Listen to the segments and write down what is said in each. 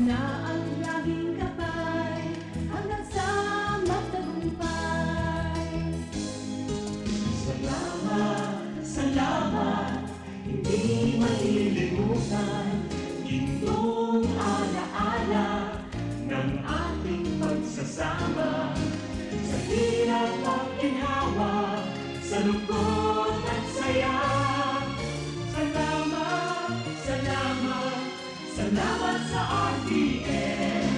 na ang laging gabay hanggang sa magtagumpay. Salamat, salamat, hindi malilimutan gintong alaala ng ating pagsasama sa hirap at ginhawa, sa lungkot at saya. Salamat, salamat, salamat sa RTN.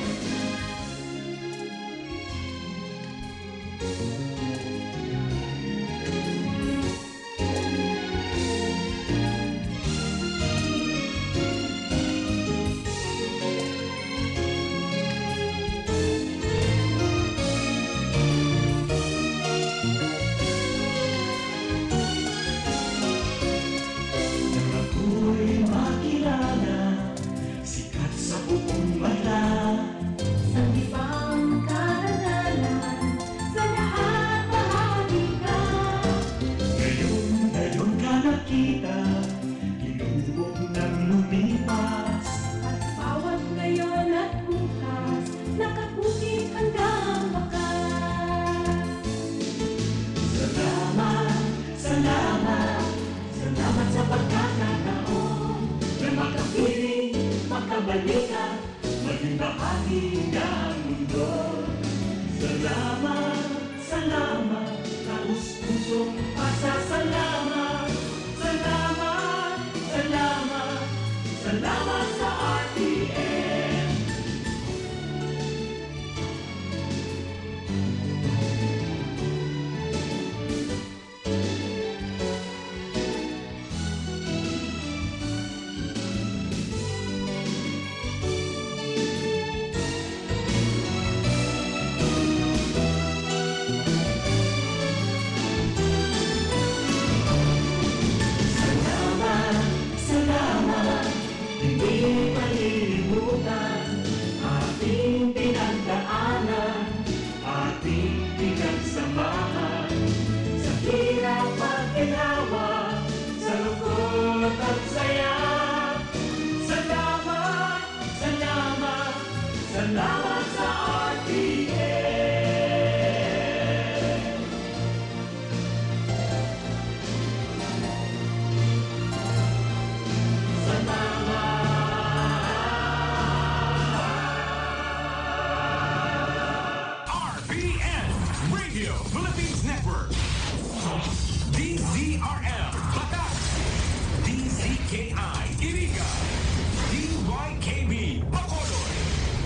Ako'y makilala, sikat sa buong mata. Sa ibang karangalan, sa lahat bahagi ka. Ngayon ka nakita, hinubog ng lumipas. At bawat ngayon at bukas, nakakukit hanggang wakas. Salamat, salamat, salamat sa pagkakataon na makapiling, makabalikan, maging bahagi ng mundo. Salamat, salamat, taus-pusong pasasalamat. Salamat, salamat, salamat sa RTN. Salamat, hindi malilimutan ating pinagdaanan, ating pinagsamahan sa hirap at ginawa, sa lungkot at saya. Salamat, salamat, salamat sa RTN. RPN Radio Philippines Network, DZRL Batak, DZKI Iriga, DYKB Bacolod,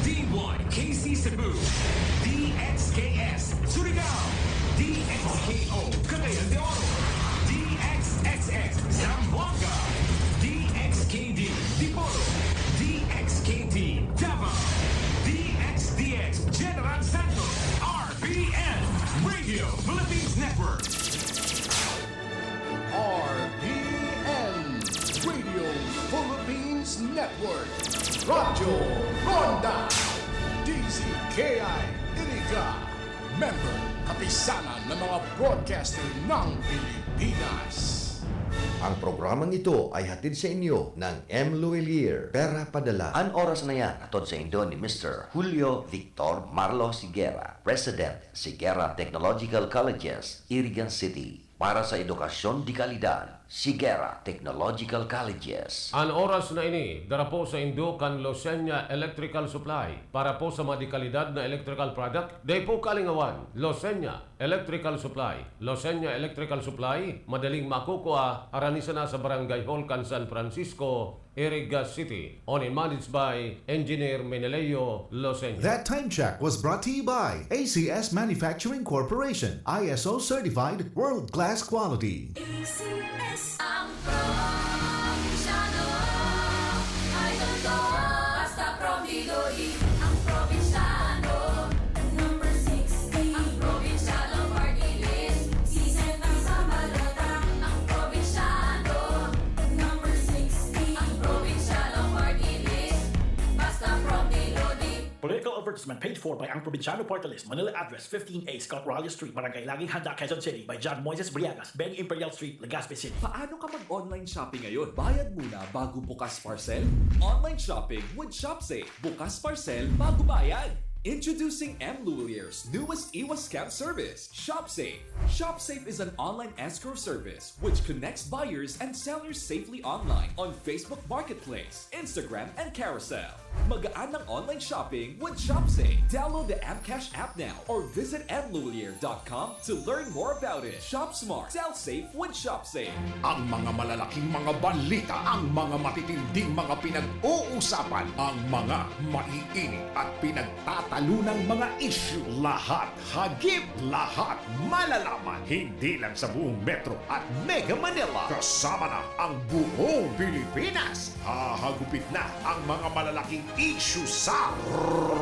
DYKC Cebu, DXKS Surigao, DXKO Cagayan de Oro, DXXX Zamboanga, DXKD Dipolo, DXKD Davao, DXDX General Santos, RPN Radio Philippines Network. RPN Radio Philippines Network, Radyo Ronda, DZKI Iriga, member kapisanan ng mga broadcaster ng Pilipinas. Ang programang ito ay hatid sa inyo ng M. Luelier, Pera Padala. Ang oras na yan atod sa indo ni Mr. Julio Victor Marlo Sigera, President, Sigera Technological Colleges, Irigan City. Para sa edukasyon di kalidad, Sigera Technological Colleges. Ang oras na ini, dara po sa indo kan Losenya Electrical Supply. Para po sa madikalidad na electrical product, day po kalingawan, Losenya Electrical Supply. Losenya Electrical Supply, madaling makukuha, aranisa na sa Barangay Hall, kan San Francisco, Iriga City. Owned and managed by Engineer Meneleo Losenya. That time check was brought to you by ACS Manufacturing Corporation, ISO certified world-class quality. ACS ang probinsyano, idol ko, basta probidoy. Ang probinsyano, number 60. Ang probinsyano party list, season ng Sambalota. Ang probinsyano, number 60. Ang probinsyano party list, basta probidoy. Political advertisement paid for by ang Provinciano Party List. Manila address 15A Scott Raleigh Street, Barangay Laging Handa, Quezon City. By John Moises Briagas, Benny Imperial Street, Legazpi City. Paano ka mag-online shopping ngayon? Bayad muna bago bukas parcel? Online shopping with ShopSafe. Bukas parcel bago bayad. Introducing M. Luelier's newest iwas scam service, ShopSafe. ShopSafe is an online escrow service which connects buyers and sellers safely online on Facebook Marketplace, Instagram, and Carousel. Magaan ang online shopping with ShopSafe. Download the Mcash app now or visit mluelier.com to learn more about it. Shop smart, sell safe with ShopSafe. Ang mga malalaking mga balita, ang mga matitinding mga pinag-uusapan, ang mga maiinit at pinagtatalunang mga issue. Lahat hagip, lahat malalaman. Hindi lang sa buong Metro at Mega Manila. Kasama na ang buong Pilipinas. Hahagupit na ang mga malalaking issue sa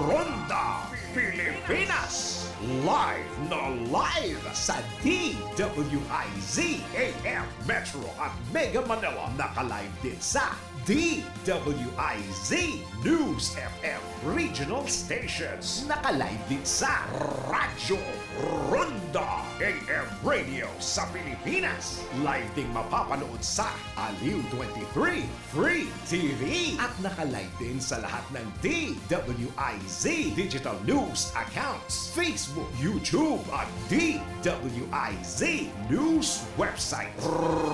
Ronda Pilipinas. Live na live sa DWIZ AM Metro at Mega Manila. Naka-live din sa DWIZ News FM Regional Stations. Naka-live din sa Radyo Ronda AM Radio sa Pilipinas. Live ding mapapanood sa Aliw 23 Free TV. At naka-live din sa lahat ng DWIZ Digital News accounts, Facebook, YouTube at DWIZ News website.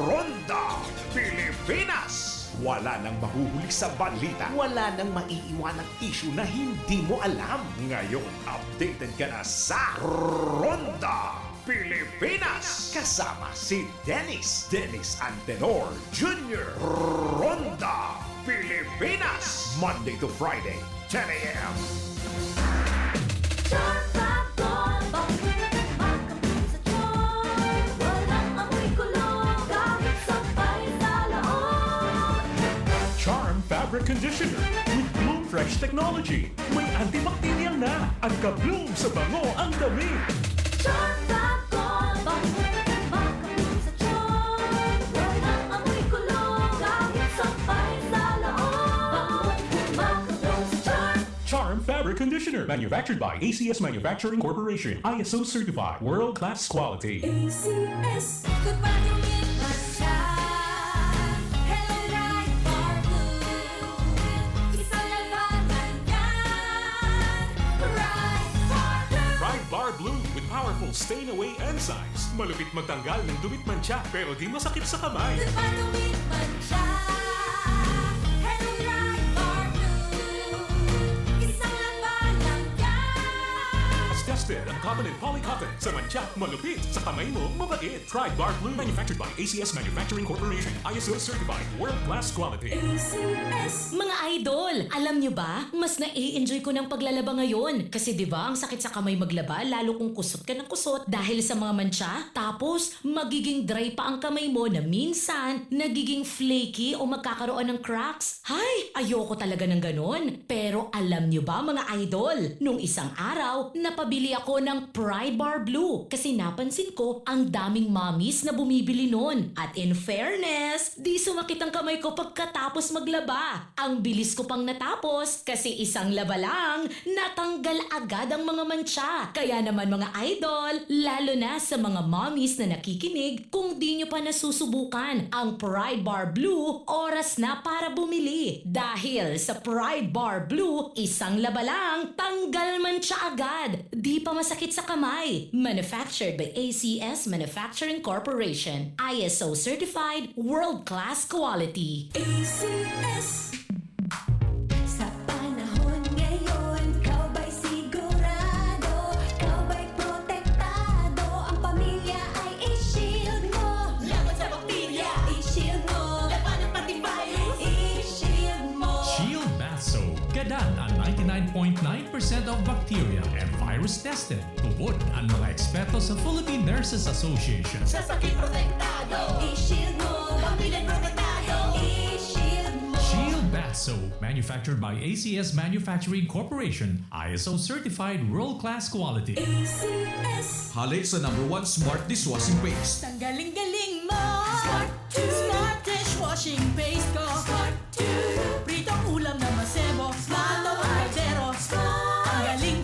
Ronda Pilipinas. Wala nang mahuhuli sa balita. Wala nang maiiwanang issue na hindi mo alam. Ngayon, updated ka na sa Ronda Pilipinas. Kasama si Dennis Antenor Jr. Ronda Pilipinas. Monday to Friday, 10 a.m. Charm Factor, bakit makapit sa charm? Walang amoy kulong, kahit sabay sa laon. Charm Fabric Conditioner with Bloom Fresh Technology. May antibacterial na at ka-bloom sa bango ang dami. Charm Factor, bakit makapit sa charm? Walang amoy kulong, kahit sabay sa laon. Makapit sa charm. Charm Fabric Conditioner, manufactured by ACS Manufacturing Corporation. ISO certified, world-class quality. ACS, kumpanyumin man siya. Hello, right for blue. Isang labanan yan. Right for blue. Pride Bar Blue with powerful stain-away enzymes. Malupit magtanggal ng dumit mancha pero di masakit sa kamay. Kumpanyumin man siya. Hello, right for blue. Isang labanan yan. As tested ang cotton and polycotton sa mancha, malupit sa kamay mo, mabait. Pride Bar Blue, manufactured by ACS Manufacturing Corporation. ISO certified, world-class quality. ACS. Mga idol, alam nyo ba? Mas nai-enjoy ko ng paglalaba ngayon. Kasi di ba ang sakit sa kamay maglaba, lalo kung kusot ka ng kusot dahil sa mga mantsa. Tapos, magiging dry pa ang kamay mo na minsan, nagiging flaky o magkakaroon ng cracks. Hay, ayoko talaga ng ganon. Pero alam nyo ba mga idol, nung isang araw, napabili ako ng Pride Bar Blue. Kasi napansin ko, ang daming mommies na bumibili nun. At in fairness, di sumakit ang kamay ko pagkatapos maglaba. Ang bilis ko pang natapos kasi isang laba lang, natanggal agad ang mga mantsa. Kaya naman mga idol, lalo na sa mga mommies na nakikinig, kung di nyo pa nasusubukan ang Pride Bar Blue, oras na para bumili. Dahil sa Pride Bar Blue, isang laba lang, tanggal mantsa agad. Di pa masakit sa kamay. Manufactured by ACS Manufacturing Corporation. ISO certified, world-class quality. ACS. Sa panahon ngayon, ikaw ba'y sigurado? Ikaw ba'y protektado? Ang pamilya ay i-shield mo. Laban sa bakterya, i-shield mo. Laban ng pati virus, i-shield mo. Shield Bath Soap. Gadan ang 99.9% of bacteria and virus tested. Tubod ang mga eksperto sa Philippine Nurses Association. Sa sakit protektado, i-shield mo. Pamilya protektado, i-shield mo. Shield Bath Soap, manufactured by ACS Manufacturing Corporation, ISO certified world-class quality. ACS. Hali sa #1 Smart Dishwashing Paste. Ang galing-galing mo! Smart 2. Smart dishwashing paste ko! Smart 2. Pritong ulam na masebo! Smart o kaldero! Smart. Ang galing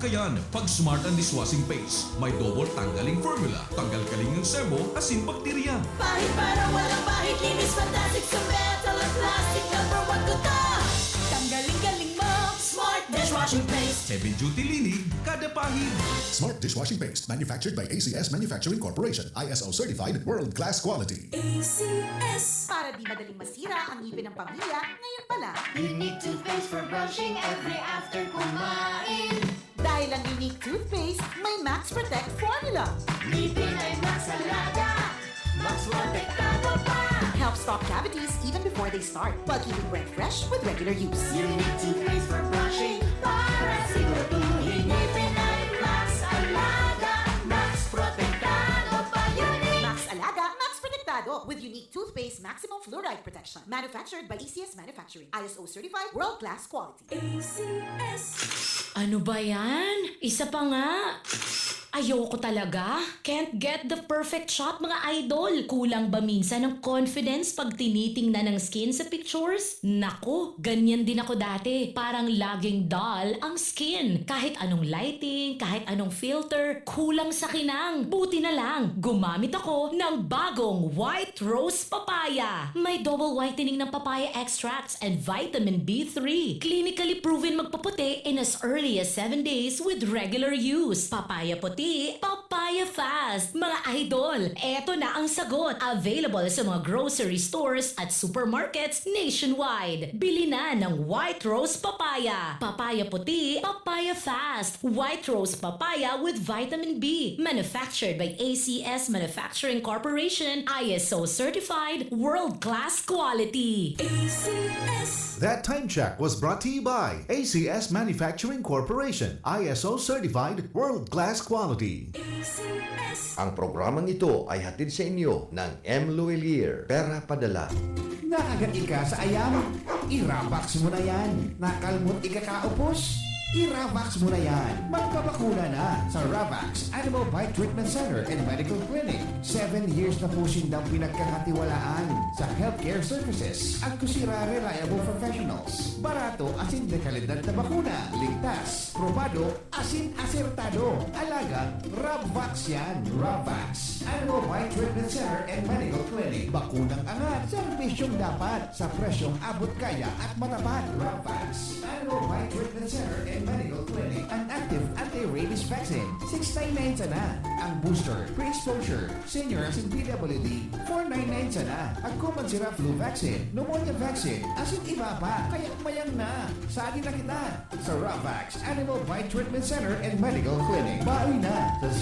Bangkayan pag Smart and Dishwashing Paste. May double tanggaling formula. Tanggal kaling ng sebo, asin bakterya. Pahit para walang pahit, linis fantastic sa metal at plastic. Number one ko to. Tanggaling-galing mo, Smart Dishwashing Paste. Heavy duty linig, kada pahid. Smart Dishwashing Paste, manufactured by ACS Manufacturing Corporation. ISO certified, world-class quality. ACS. Para di madaling masira ang ngipin ng pamilya, ngayon pa lang. Unique toothpaste for brushing every after kumain. Dahil ang unique toothpaste, may Max Protect formula. Ngipin ay Max Alaga. Max Protektado pa. Helps stop cavities even before they start, while keeping breath fresh with regular use. Unique toothpaste for brushing. Para siguraduhin ngipin ay Max Alaga. Max Protektado pa. Unique. Max Alaga, Max Protectado with unique toothpaste maximum fluoride protection. Manufactured by ACS Manufacturing. ISO certified, world-class quality. ACS. Ano ba yan? Isa pa nga. Ayoko talaga. Can't get the perfect shot, mga idol. Kulang ba minsan ng confidence pag tinitingnan ng skin sa pictures? Nako, ganyan din ako dati. Parang laging dull ang skin. Kahit anong lighting, kahit anong filter, kulang sa kinang. Buti na lang, gumamit ako ng bagong White Rose Papaya. May double whitening ng papaya extracts and vitamin B3. Clinically proven magpaputi in as early as 7 days with regular use. Papaya puti, papaya fast. Mga idol, eto na ang sagot. Available sa mga grocery stores at supermarkets nationwide. Bili na ng White Rose Papaya. Papaya puti, papaya fast. White Rose Papaya with vitamin B. Manufactured by ACS Manufacturing Corporation. ISO certified, world-class quality. ACS. That time check was brought to you by ACS Manufacturing Corporation. ISO certified, world-class quality. ACS. Ang programang ito ay hatid sa inyo ng M. Luelier. Pera Padala. Nakagati ka sa ayam? I-Ravax mo na yan. Nakalmot ikakaupos? I-Ravax mo na yan. Magpapakuna na sa Ravax Animal Bite Treatment Center and Medical Clinic. 7 years na po sindang pinagkakatiwalaan sa healthcare services at kusira reliable professionals. Barato asin de kalidad na bakuna. Ligtas, probado, asin asertado. Alaga, Ravax yan. Ravax Animal Bite Treatment Center and Medical Clinic. Bakunang angat, serbisyong dapat sa presyong abot kaya at matapat. Ravax Animal Bite Treatment Center and Medical Clinic. An active anti-rabies vaccine. $699 sana. Ang booster, pre-exposure, senior asin PWD, $499 sana. Ang common sira flu vaccine, pneumonia vaccine, asin iba pa. Kaya mayang na. Sali na kita sa Ravax Animal Bite Treatment Center and Medical Clinic. Bawi na sa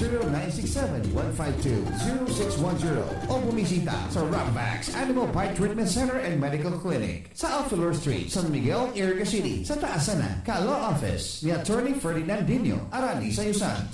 0967-152-0610 o bumisita sa Ravax Animal Bite Treatment Center and Medical Clinic sa Alfalor Street, San Miguel, Iriga City. Sa Taasana, Ka-Law Office ni Attorney Ferdinand Dino, Arani Sayusan.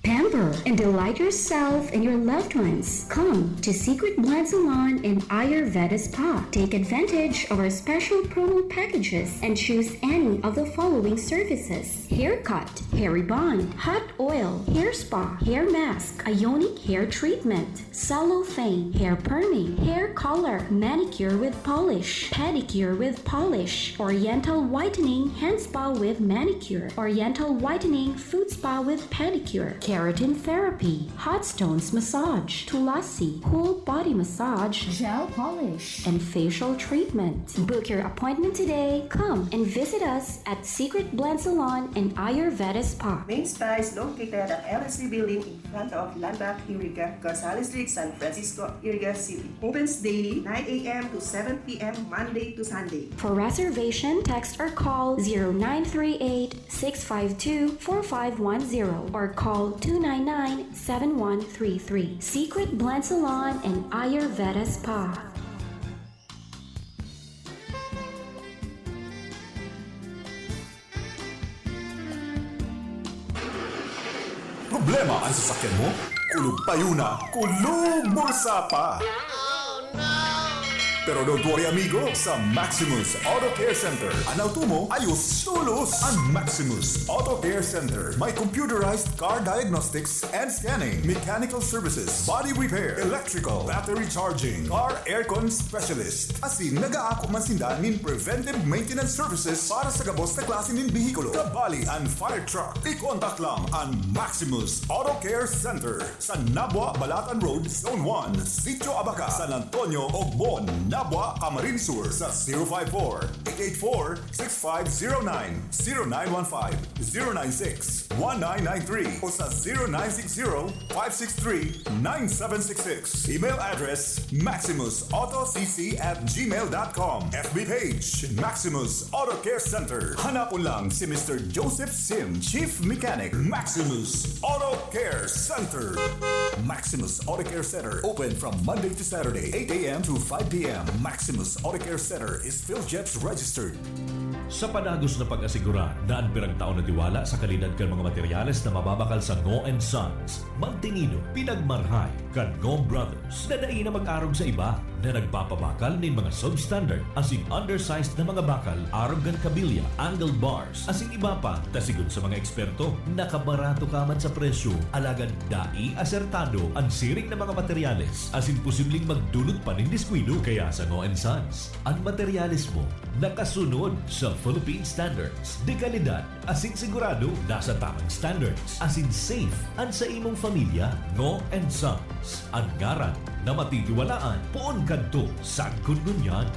Pamper and delight yourself and your loved ones. Come to Secret Blend Salon and Ayurveda Spa. Take advantage of our special promo packages and choose any of the following services: haircut, hair rebond, hot oil, hair spa, hair mask, ionic hair treatment, cellophane, hair perming, hair color, manicure with polish, pedicure with polish, oriental whitening hand spa with manicure, oriental whitening foot spa with pedicure, keratin therapy, hot stones massage, tulasi, cool body massage, gel polish, and facial treatment. Book your appointment today. Come and visit us at Secret Blend Salon and Ayurveda Spa. Main Spa is located at LSC Building in front of Landmark Iriga, Gonzales Street, San Francisco, Iriga City. Opens daily 9 a.m. to 7 p.m. Monday to Sunday. For reservation, text or call 0938-652-4510 or call 299-7133. Secret Blend Salon and Ayurveda Spa. Problema ang sasakyan mo? Kulog tayo na, kulog bulsa pa! Pero don't worry amigo, sa Maximus Auto Care Center, ang auto mo ayos tulos. Ang Maximus Auto Care Center may computerized car diagnostics and scanning, mechanical services, body repair, electrical, battery charging, car aircon specialist. Asin nag-aako man sinda nin preventive maintenance services para sa gabos na klase nin bihikulo, kabali and fire truck. I-contact lang ang Maximus Auto Care Center sa Nabwa Balatan Road, Zone 1, Sitio Abaca, San Antonio, Ogbon, Nabwa, Camarines Sur sa 054-884-6509, 0915-096-1993 o sa 0960-563-9766. Email address maximusautocc@gmail.com. FB page Maximus Auto Care Center. Hanapon lang si Mr. Joseph Sim, Chief Mechanic, Maximus Auto Care Center. Maximus Auto Care Center open from Monday to Saturday, 8 a.m. to 5 p.m. Maximus Auto Care Center is PhilJets registered. Sa panagos na pag-asigura na ang pirang taon na tiwala sa kalidad kan mga materyales na mababakal sa Ngo & Sons, mantinido, pinagmarhay, kan Ngo Brothers, na daig na mag-arog sa iba na nagpapabakal ng mga substandard asing undersized na mga bakal, arog gan kabilya, angle bars, asing iba pa, tasigon sa mga eksperto, nakabarato ka man sa presyo, alagan dai asertado ang siring na mga materyales, asing posibleng magdulot pa ng diskwido. Kaya sa Ngo & Sons, ang materyales mo nakasunod sa Philippine Standards. De kalidad, asing sigurado nasa tamang standards, asing safe ang sa imong pamilya. Ngo & Sons, ang ngaran na matitiwalaan, poon kadto sa kununyan.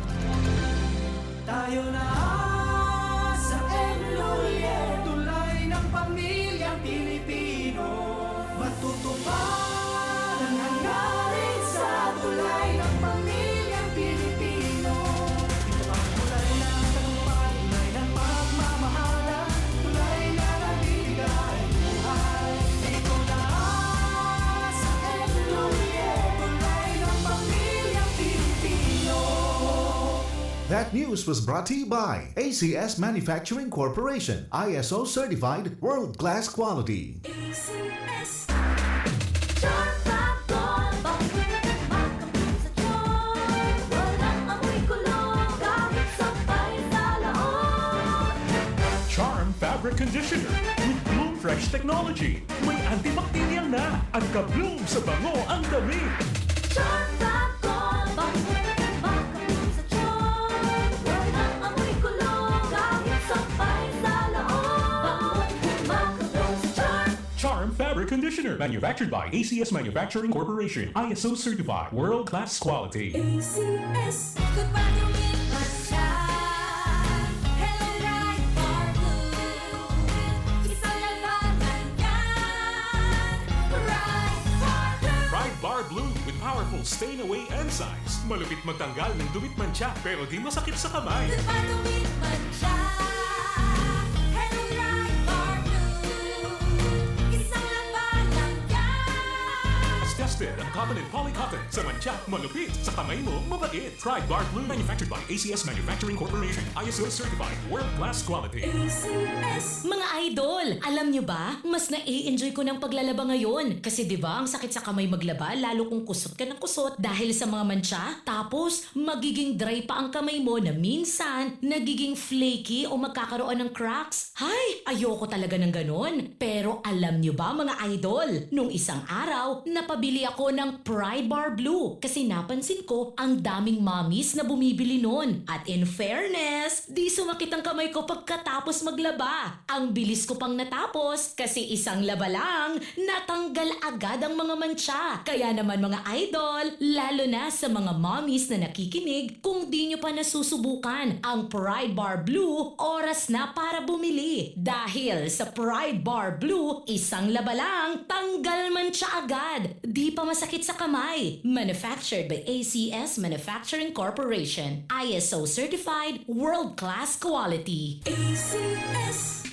Tayo na sa Emloyer, tulay ng pamilyang Pilipino. Matutupad ang hangarin sa tulay ng pamilyang Pilipino. Ito ang tulay ng tagumpay, tulay ng pagmamahalan, tulay na nabibigay buhay. Ito na sa Emloyer, tulay ng pamilyang Pilipino. That news was brought to you by ACS Manufacturing Corporation, ISO certified world-class quality. ACS Charm Fabric, makapit sa charm. Walang amoy kulong, kahit sabay sa laon. Charm Fabric Conditioner with Bloom Fresh Technology. May antibacterial na at ka-bloom sa bango ang dami. Charm Fabric, makapit sa charm. Walang amoy kulong, kahit sabay sa laon. Makapit sa charm. Charm Fabric Conditioner, manufactured by ACS Manufacturing Corporation, ISO certified, world-class quality. ACS, goodbye to midnight shine. Hello, right for blue. Isang labanan yan. Right for blue. Pride Bar Blue with powerful stain-away enzymes. Malupit magtanggal ng dumit mancha pero di masakit sa kamay. Goodbye to midnight shine. Hello, right for blue. Isang labanan yan. As tested ang cotton and polycotton sa mancha, malupit sa kamay mo, mabait. Pride Bar Blue, manufactured by ACS Manufacturing Corporation, ISO certified, world-class quality. ACS. Mga idol, alam nyo ba, mas na-i-enjoy ko ng paglalaba ngayon. Kasi 'di ba, ang sakit sa kamay maglaba, lalo kung kusot ka ng kusot dahil sa mga mantsa. Tapos, magiging dry pa ang kamay mo na minsan, nagiging flaky o magkakaroon ng cracks. Hay, ayoko talaga ng ganon. Pero alam nyo ba mga idol, nung isang araw, napabili ako ng Pride Bar Blue kasi napansin ko ang daming mommies na bumibili nun. At in fairness, di sumakit ang kamay ko pagkatapos maglaba. Ang bilis ko pang natapos kasi isang laba lang, natanggal agad ang mga mantsa. Kaya naman mga idol, lalo na sa mga mommies na nakikinig, kung di nyo pa nasusubukan ang Pride Bar Blue, oras na para bumili. Dahil sa Pride Bar Blue, isang laba lang, tanggal mantsa agad. Di pa masakit sa kamay. Manufactured by ACS Manufacturing Corporation, ISO certified, world-class quality. ACS.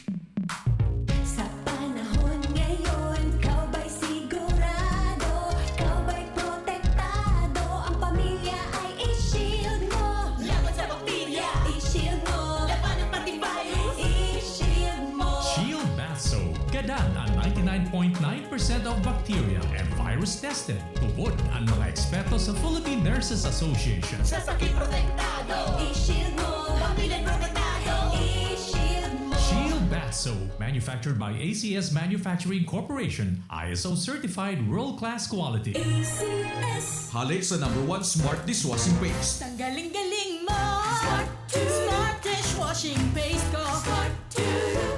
Sa panahon ngayon, ikaw ba'y sigurado? Ikaw ba'y protektado? Ang pamilya ay i-shield mo. Laban sa bakterya, i-shield mo. Laban ng pati virus, i-shield mo. Shield Bath Soap. Gadan ang 99.9% of bacteria and virus tested. Tubod ang mga eksperto sa Philippine Nurses Association. Sa sakit protektado, i-shield mo. Pamilya protektado, i-shield mo. Shield Bath Soap, manufactured by ACS Manufacturing Corporation, ISO certified world-class quality. ACS. Halik sa #1 Smart Dishwashing Paste. Tanggaling-galing mo. Smart dishwashing paste ko.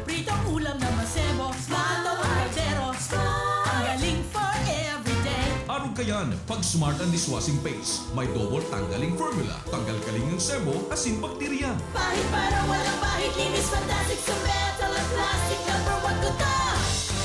Pritong ulam na masebo. Smart o kaldero. Ang galing for everyday. Araw kayan, pag Smart ang Dishwashing Paste, may double tanggaling formula. Tanggal kaling ng sebo, asin bakterya. Pahit para walang pahit. Linis fantastic sa metal at plastic. #1 ko to.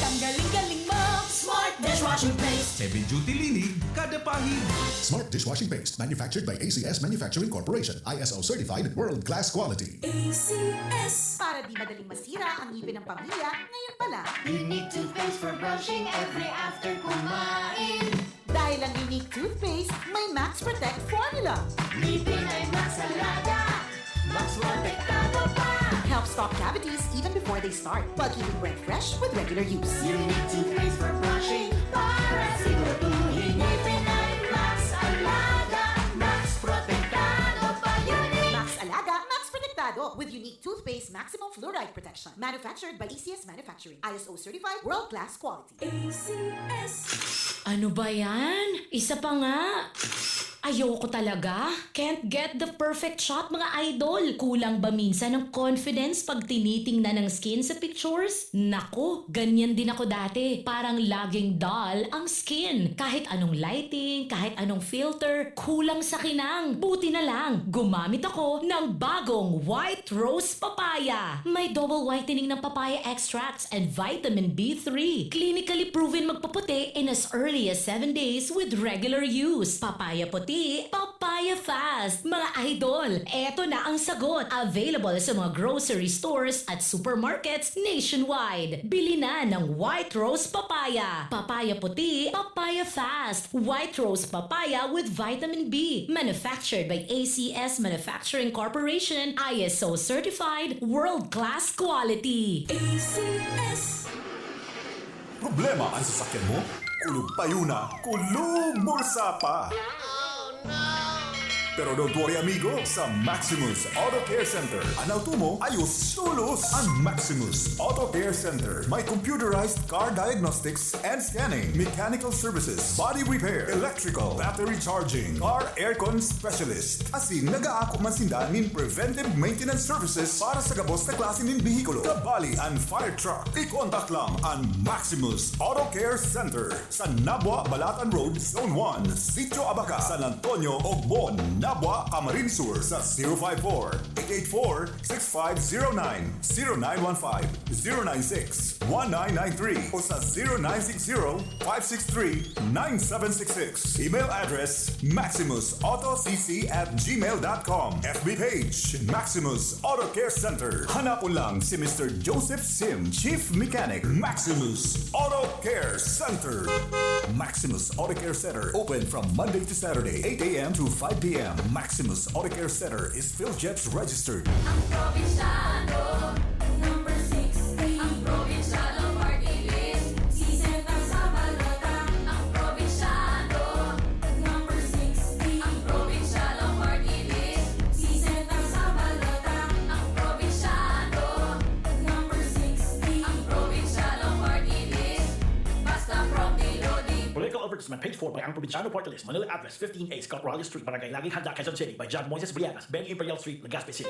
Tanggaling-galing mo. Smart dishwashing paste. Heavy duty linig, kada pahid. Smart Dishwashing Paste, manufactured by ACS Manufacturing Corporation, ISO certified world-class quality. ACS. Para di madaling masira ang ngipin ng pamilya, ngayon pa lang. Unique toothpaste for brushing every after kumain. Dahil ang unique toothpaste, may Max Protect formula. Ngipin ay Max Alaga. Max protektado pa. Helps stop cavities even before they start, while keeping breath fresh with regular use. Unique toothpaste for brushing para siguraduhin ngipin ay Max Alaga. Max protektado pa. Unique. Max Alaga, Max Protectado with unique toothpaste maximum fluoride protection. Manufactured by ACS Manufacturing. ISO certified world-class quality. ACS. Ano ba yan? Isa pa nga. Ayoko talaga. Can't get the perfect shot, mga idol. Kulang ba minsan ng confidence pag tinitingnan ng skin sa pictures? Nako, ganyan din ako dati. Parang laging dull ang skin. Kahit anong lighting, kahit anong filter, kulang sa kinang. Buti na lang, gumamit ako ng bagong White Rose Papaya. May double whitening ng papaya extracts and vitamin B3. Clinically proven magpaputi in as early as 7 days with regular use. Papaya puti, papaya fast. Mga idol, eto na ang sagot. Available sa mga grocery stores at supermarkets nationwide. Bili na ng White Rose Papaya. Papaya puti, papaya fast. White Rose Papaya with vitamin B. Manufactured by ACS Manufacturing Corporation. ISO certified world-class quality. ACS. Problema ang sasakyan mo? Kulog tayo na, kulog bulsa pa! Pero don't worry amigo, sa Maximus Auto Care Center, anaw mo ayos tulos! Ang Maximus Auto Care Center may computerized car diagnostics and scanning, mechanical services, body repair, electrical, battery charging, car aircon specialist. Asin nag-aako man sinda nin preventive maintenance services para sa gabos na klase nin bihikulo, kabali and fire truck. I-contact lang ang Maximus Auto Care Center sa Nabwa Balatan Road, Zone 1, Sitio Abaca, San Antonio, Ogbon, Nabwa, Camarines Sur sa 054-884-6509, 0915-096-1993 o sa 0960-563-9766. Email address maximusautocc@gmail.com. FB page Maximus Auto Care Center. Hanapon lang si Mr. Joseph Sim, Chief Mechanic, Maximus Auto Care Center. Maximus Auto Care Center open from Monday to Saturday, 8 a.m. to 5 p.m. Maximus Auto Care Center is PhilJets registered. Ang probinsyano, number 60. Ang probinsyano party list, sisenta sa balota. Ang probinsyano, number 60. Ang probinsyano party list, sisenta sa balota. Ang probinsyano, number 60. Ang probinsyano party list, basta promptly loading. Political advertisement page 4 by Ang Provinciano Party List, Manila address 15A Scott Raleigh Street, Barangay Laging Handa, Quezon City by John Moises Briagas, Benny Imperial Street, Legazpi City.